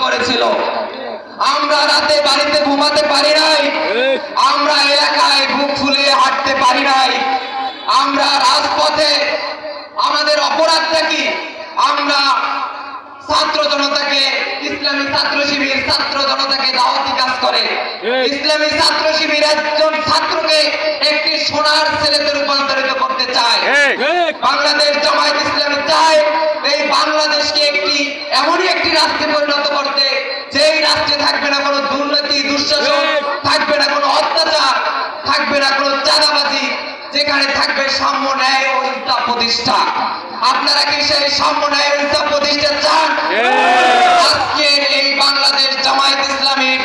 করেছিল। আমরা রাতে বাড়িতে ঘুমাতে পারি নাই, আমরা এলাকায় বুক ফুলিয়ে হাঁটতে পারি নাই, আমরা রাজপথে আমাদের অপরাধটা কি? আমরা ছাত্র জনতাকে, ইসলামী ছাত্র শিবির ছাত্র জনতাকে দাওয়াতি কাজ করে। ইসলামী ছাত্র শিবির একজন ছাত্রকে একটি সোনার ছেলেতে রূপান্তরিত করতে চায়। বাংলাদেশ জামায়াত ইসলামী চায় এই বাংলাদেশকে একটি এমনই একটি রাষ্ট্রে পরিণত করতে, যেই রাষ্ট্রে থাকবে না কোনো দুর্নীতি, দুঃশাসন, থাকবে না কোনো অত্যাচার, থাকবে না কোনো চাঁদাবাজি, যেখানে থাকবে সাম্য, ন্যায় ও ইনসাফ প্রতিষ্ঠা। আপনারা কি সেই সাম্য, ন্যায় ও ইনসাফ প্রতিষ্ঠা চান? আজকের এই বাংলাদেশ জামায়াত ইসলামীর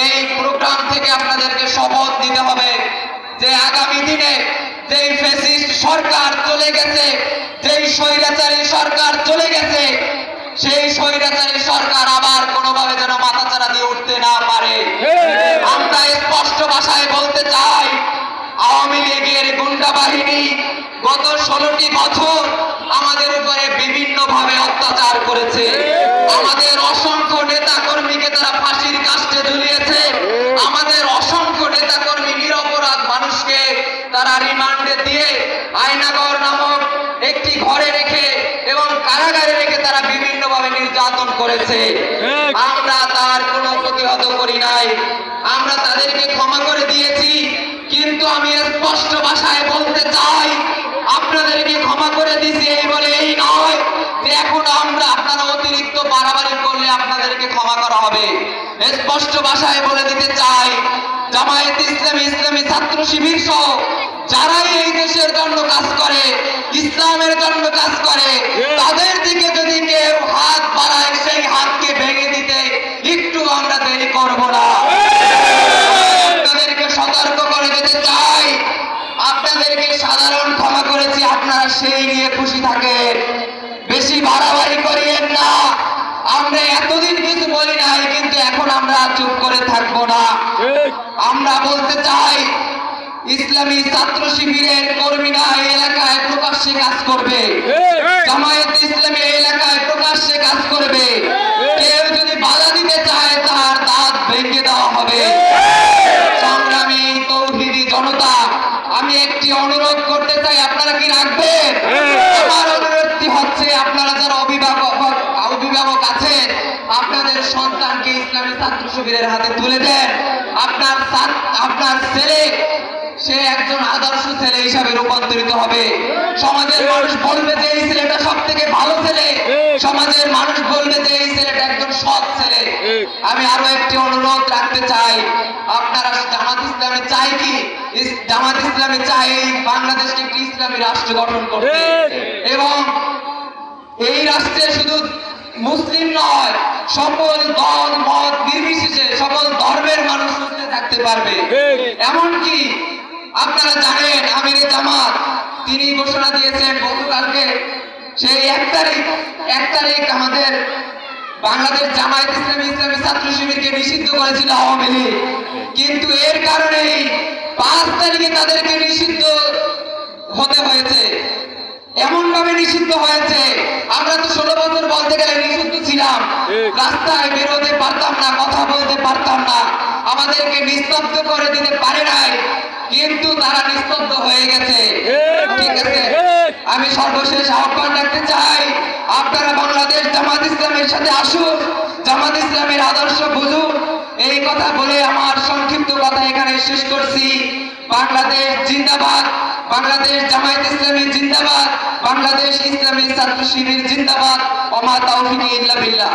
এই প্রোগ্রাম থেকে আপনাদেরকে শপথ নিতে হবে যে আগামী দিনে যেই ফ্যাসিস্ট সরকার চলে গেছে, যেই স্বৈরাচারী সরকার চলে গেছে, সেই স্বৈরাচারী সরকার আবার কোনোভাবে যেন মাথাচাড়া দিয়ে উঠতে না পারে। আমরা স্পষ্ট ভাষায় বলতে চাই, আওয়ামী লীগের গুন্ডা বাহিনী গত 16টি বছর আমাদের উপরে বিভিন্ন ভাবে অত্যাচার করেছে। আমাদের অসংখ্য নেতা কর্মীকে তারা ফাঁসির কাস্টে ঝুলিয়েছে। আমাদের অসংখ্য নেতা কর্মী নিরপরাধ মানুষকে তারা রিমান্ডে দিয়ে আয়নাগর নামক একটি ঘরে রেখে এবং কারাগারে রেখে তারা বিভিন্ন ভাবে নির্যাতন করেছে। আমরা তার কোনো প্রতিহত করি নাই, আমরা তাদেরকে ক্ষমা করে দিয়েছি। কিন্তু আমি স্পষ্ট ভাষায় বলতে চাই, আপনাদেরকে ক্ষমা করে দিয়েছি এই বলে এই নয় যে এখন আমরা আপনারা অতিরিক্ত বাড়াবাড়ি করলে আপনাদেরকে ক্ষমা করা হবে। স্পষ্ট ভাষায় বলে দিতে চাই, জামায়াত ইসলামী, ইসলামী ছাত্র শিবির সহ যারাই এই দেশের জন্য কাজ করে, ইসলামের জন্য কাজ করে, তাদের দিকে যদি কেউ হাত বাড়ায় সেই হাতকে ভেঙে দিতে একটু আমরা দেরি করব না। আপনাদেরকে সতর্ক করে দিতে চাই, আপনাদেরকে সাধারণ ক্ষমা করেছি, আপনারা সেই নিয়ে খুশি থাকেন, বেশি বাড়াবাড়ি করিয়েন না। আমরা এতদিন কিছু বলি নাই, কিন্তু এখন আমরা চুপ করে থাকবো না। আমরা বলতে চাই, ইসলামী ছাত্র শিবিরের কর্মীরা এই এলাকায় প্রকাশ্যে কাজ করবে, জামায়াত ইসলামী এই এলাকায় প্রকাশ্যে কাজ করবে। কেউ যদি বাধা দিতে চায় তার দাঁত ভেঙে দেওয়া হবে। সংগ্রামী তৌহিদি জনতা, আমি একটি অনুরোধ করতে চাই, আপনারা কি রাখবেন? আমার অনুরোধটি হচ্ছে, আপনারা যারা অভিভাবক আছেন, আপনাদের সন্তানকে ইসলামী ছাত্র শিবিরের হাতে তুলে দেন। আপনার ছেলে সে একজন আদর্শ ছেলে হিসাবে রূপান্তরিত হবে। সমাজের মানুষ বলবে যে এই ছেলেটা সব থেকে ভালো ছেলে, সমাজের মানুষ বলবে যে এই ছেলেটা একজন সৎ ছেলে। আমি আরো একটি অনুরোধ রাখতে চাই, আপনারা জামাত ইসলামে চাই কি? জামাত ইসলামে চাই এই বাংলাদেশকে একটি ইসলামী রাষ্ট্র গঠন করতে, এবং এই রাষ্ট্রে শুধু মুসলিম নয়, সকল দল মত নির্বিশেষে সকল ধর্মের মানুষ সুস্থে থাকতে পারবে। এমনকি আপনারা জানেন, আমির জামাত তিনি ঘোষণা দিয়েছেন গতকালকে, সেই 1 তারিখ আমাদের বাংলাদেশ জামায়াত ইসলামী, ইসলামী ছাত্র শিবিরকে নিষিদ্ধ করেছিল আওয়ামী লীগ, কিন্তু এর কারণেই 5 তারিখে তাদেরকে নিষিদ্ধ হতে হয়েছে। এমন ভাবে নিষিদ্ধ হয়েছে, আমরা তো 16 বছর বলতে গেলে নিষিদ্ধ ছিলাম, রাস্তায় বেরোতে পারতাম না, কথা বলতে পারতাম না, আমাদেরকে নিস্তব্ধ করে দিতে পারে নাই, কিন্তু তারা নিস্তব্ধ হয়ে গেছে। ঠিক আছে, আমি সর্বশেষ আহ্বান রাখতে চাই, আপনারা বাংলাদেশ জামাত ইসলামের সাথে আসুন, জামাত ইসলামের আদর্শ বুঝুন। এই কথা বলে আমার সংক্ষিপ্ত কথা এখানে শেষ করছি। বাংলাদেশ জিন্দাবাদ, বাংলাদেশ জামায়াত ইসলামী জিন্দাবাদ, বাংলাদেশ ইসলামী ছাত্র শিবির জিন্দাবাদ। ওমা তাওফিকি ইল্লা বিল্লাহ।